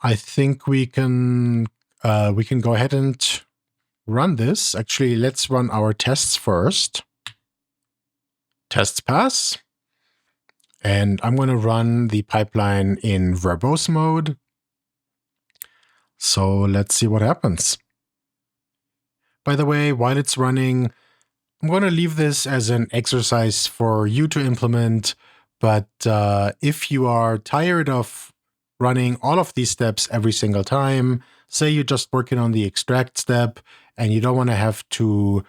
I think we can go ahead and run this. Actually, let's run our tests first. Tests pass. And I'm going to run the pipeline in verbose mode. So let's see what happens. By the way, while it's running, I'm going to leave this as an exercise for you to implement. But if you are tired of running all of these steps every single time, say you're just working on the extract step and you don't want to have to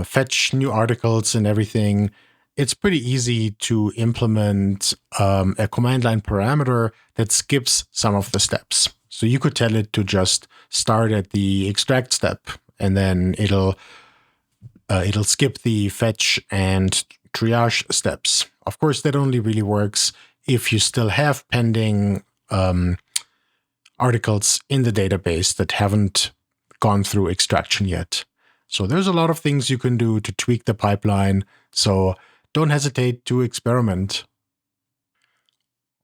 fetch new articles and everything, it's pretty easy to implement a command line parameter that skips some of the steps. So you could tell it to just start at the extract step, and then it'll skip the fetch and triage steps. Of course, that only really works if you still have pending articles in the database that haven't gone through extraction yet. So there's a lot of things you can do to tweak the pipeline. So don't hesitate to experiment.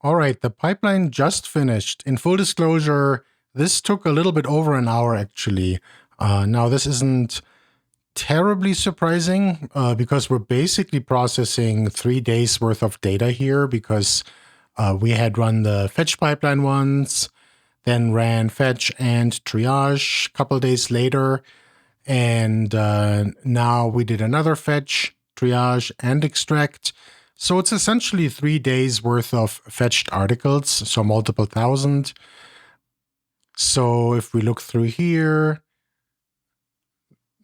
All right, the pipeline just finished. In full disclosure, this took a little bit over an hour, actually. Now, this isn't terribly surprising because we're basically processing 3 days worth of data here, because we had run the fetch pipeline once, then ran fetch and triage a couple days later. And now we did another fetch, triage, and extract. So it's essentially 3 days worth of fetched articles, so multiple thousand. So if we look through here,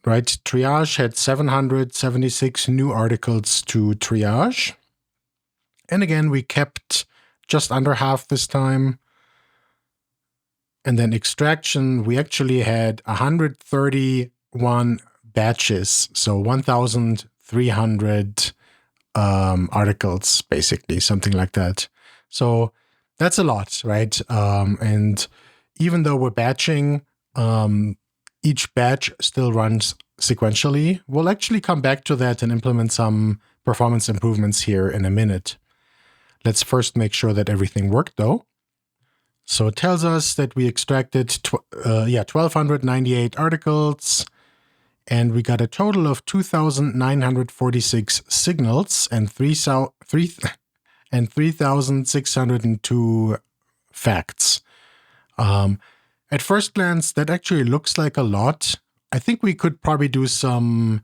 right, triage had 776 new articles to triage. And again, we kept just under half this time. And then extraction, we actually had 131 batches, so 1,300 articles, basically, something like that. So that's a lot, right? And even though we're batching, each batch still runs sequentially. We'll actually come back to that and implement some performance improvements here in a minute. Let's first make sure that everything worked, though. So it tells us that we extracted 1,298 articles, and we got a total of 2,946 signals and 3,602 facts. At first glance, that actually looks like a lot. I think we could probably do some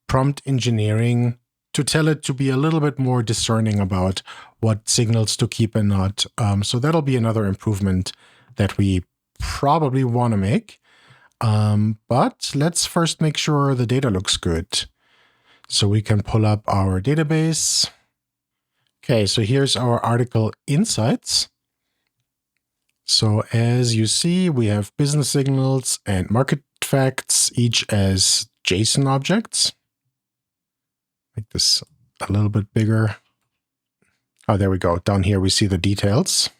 prompt engineering to tell it to be a little bit more discerning about what signals to keep and not. So that'll be another improvement that we probably want to make. But let's first make sure the data looks good. So we can pull up our database. Okay, so here's our article insights. So as you see, we have business signals and market facts, each as JSON objects. Make this a little bit bigger. Oh, there we go. Down here, we see the details.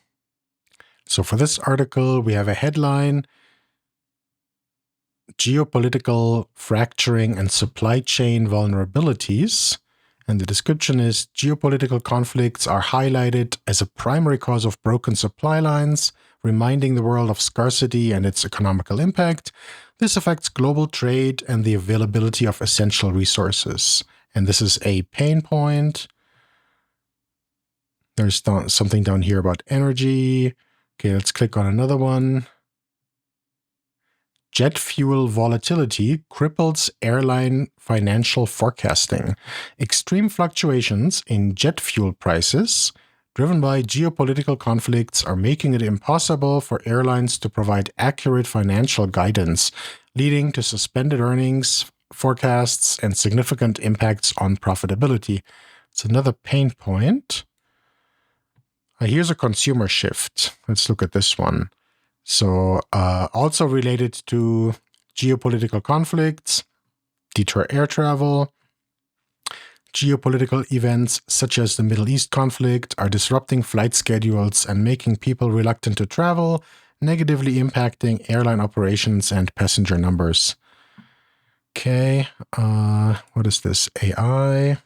So for this article, we have a headline: Geopolitical Fracturing and Supply Chain Vulnerabilities. And the description is: geopolitical conflicts are highlighted as a primary cause of broken supply lines, reminding the world of scarcity and its economical impact. This affects global trade and the availability of essential resources. And this is a pain point. There's something down here about energy. Okay, let's click on another one. Jet fuel volatility cripples airline financial forecasting. Extreme fluctuations in jet fuel prices, driven by geopolitical conflicts, are making it impossible for airlines to provide accurate financial guidance, leading to suspended earnings forecasts and significant impacts on profitability. It's another pain point. Here's a consumer shift. Let's look at this one. So also related to geopolitical conflicts, deter air travel. Geopolitical events such as the Middle East conflict are disrupting flight schedules and making people reluctant to travel, negatively impacting airline operations and passenger numbers. Okay, what is this? AI.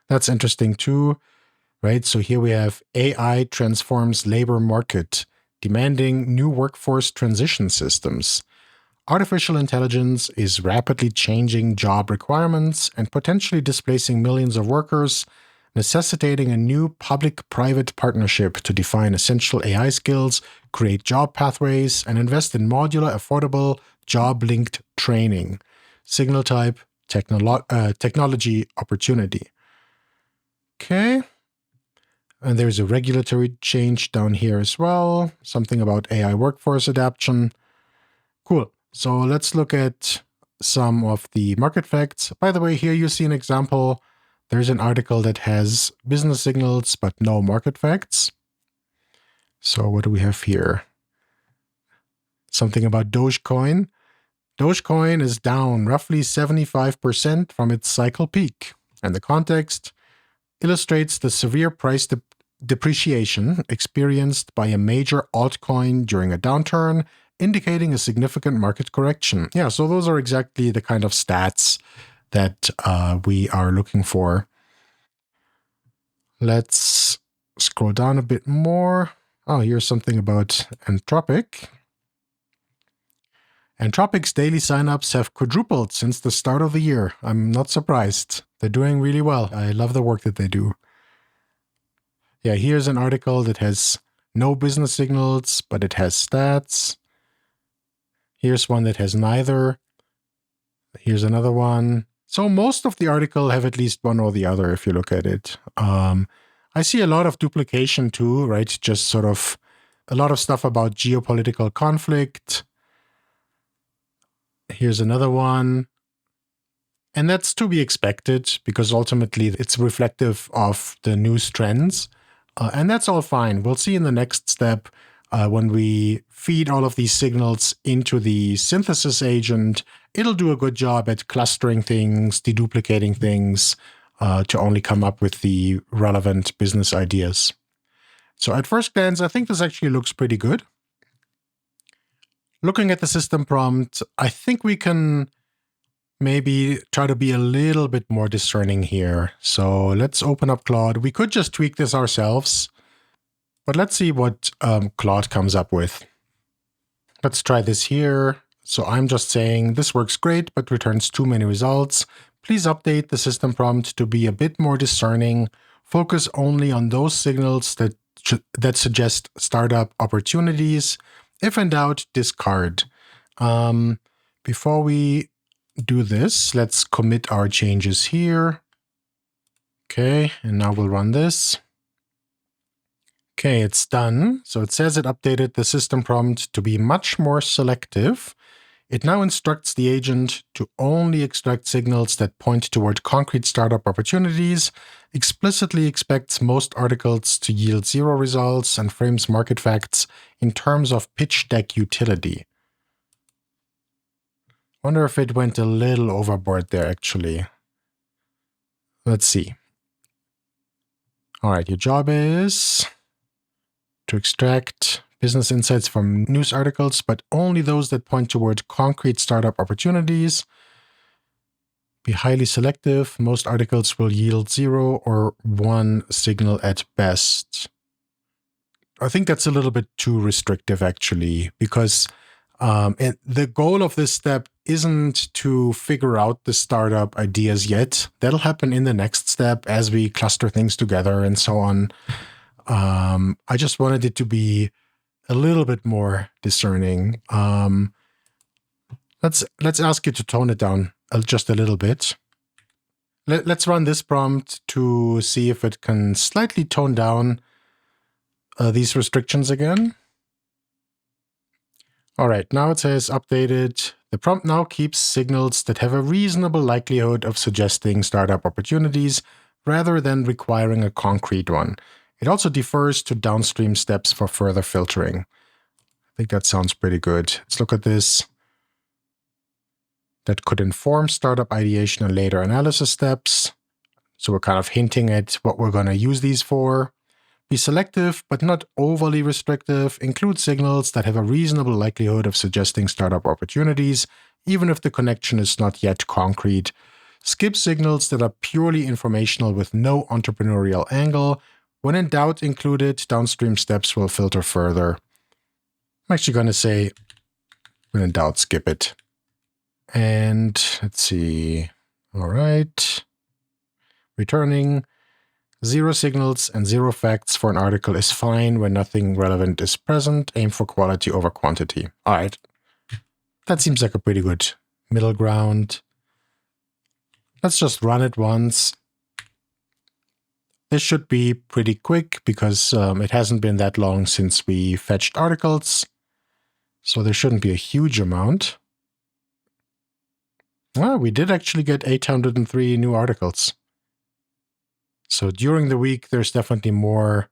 That's interesting too. right? So here we have AI transforms labor market, demanding new workforce transition systems. Artificial intelligence is rapidly changing job requirements and potentially displacing millions of workers, necessitating a new public-private partnership to define essential AI skills, create job pathways, and invest in modular, affordable, job-linked training. Signal type, technology opportunity. Okay. And there's a regulatory change down here as well. Something about AI workforce adaptation. Cool. So let's look at some of the market facts. By the way, here you see an example. There's an article that has business signals, but no market facts. So what do we have here? Something about Dogecoin. Dogecoin is down roughly 75% from its cycle peak. And the context illustrates the severe price depreciation experienced by a major altcoin during a downturn, indicating a significant market correction. Yeah, so those are exactly the kind of stats that we are looking for. Let's scroll down a bit more. Oh, here's something about Anthropic. Anthropic's daily signups have quadrupled since the start of the year. I'm not surprised. They're doing really well. I love the work that they do. Yeah, here's an article that has no business signals, but it has stats. Here's one that has neither. Here's another one. So most of the article have at least one or the other if you look at it. I see a lot of duplication too, right? Just sort of a lot of stuff about geopolitical conflict. Here's another one. And that's to be expected because ultimately it's reflective of the news trends. And that's all fine. We'll see in the next step when we feed all of these signals into the synthesis agent, it'll do a good job at clustering things, deduplicating things to only come up with the relevant business ideas. So at first glance, I think this actually looks pretty good. Looking at the system prompt, I think we can maybe try to be a little bit more discerning here. So let's open up Claude. We could just tweak this ourselves, but let's see what Claude comes up with. Let's try this here. So I'm just saying this works great, but returns too many results. Please update the system prompt to be a bit more discerning. Focus only on those signals that suggest startup opportunities. If in doubt, discard. Before we do this, let's commit our changes here. Okay, and now we'll run this. Okay, it's done. So it says it updated the system prompt to be much more selective. It now instructs the agent to only extract signals that point toward concrete startup opportunities, explicitly expects most articles to yield 0 results, and frames market facts in terms of pitch deck utility. Wonder if it went a little overboard there, actually. Let's see. All right, your job is to extract business insights from news articles, but only those that point toward concrete startup opportunities. Be highly selective. Most articles will yield 0 or 1 signal at best. I think that's a little bit too restrictive, actually, because the goal of this step isn't to figure out the startup ideas yet. That'll happen in the next step as we cluster things together and so on. I just wanted it to be a little bit more discerning. Let's ask you to tone it down just a little bit. Let's run this prompt to see if it can slightly tone down these restrictions again. All right, now it says updated. The prompt now keeps signals that have a reasonable likelihood of suggesting startup opportunities rather than requiring a concrete one. It also defers to downstream steps for further filtering. I think that sounds pretty good. Let's look at this. That could inform startup ideation and later analysis steps. So we're kind of hinting at what we're going to use these for. Be selective, but not overly restrictive. Include signals that have a reasonable likelihood of suggesting startup opportunities, even if the connection is not yet concrete. Skip signals that are purely informational with no entrepreneurial angle. When in doubt, included. Downstream steps will filter further. I'm actually going to say, when in doubt, skip it. And let's see. All right. Returning 0 signals and 0 facts for an article is fine when nothing relevant is present. Aim for quality over quantity. All right. That seems like a pretty good middle ground. Let's just run it once. This should be pretty quick because it hasn't been that long since we fetched articles. So there shouldn't be a huge amount. Well, we did actually get 803 new articles. So during the week, there's definitely more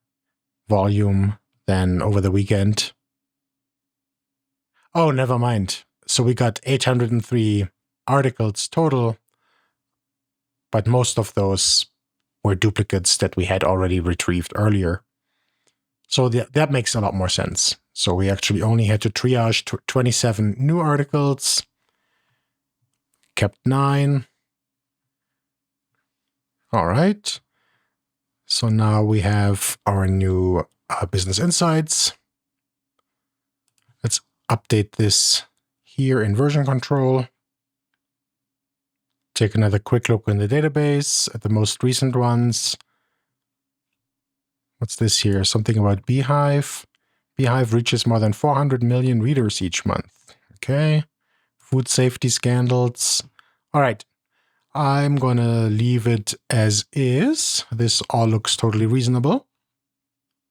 volume than over the weekend. Oh, never mind. So we got 803 articles total, but most of those were duplicates that we had already retrieved earlier. So that makes a lot more sense. So we actually only had to triage 27 new articles, kept 9. All right. So now we have our new business insights. Let's update this here in version control. Take another quick look in the database at the most recent ones. What's this here? Something about Beehive. Beehive reaches more than 400 million readers each month. Okay. Food safety scandals. All right. I'm going to leave it as is. This all looks totally reasonable.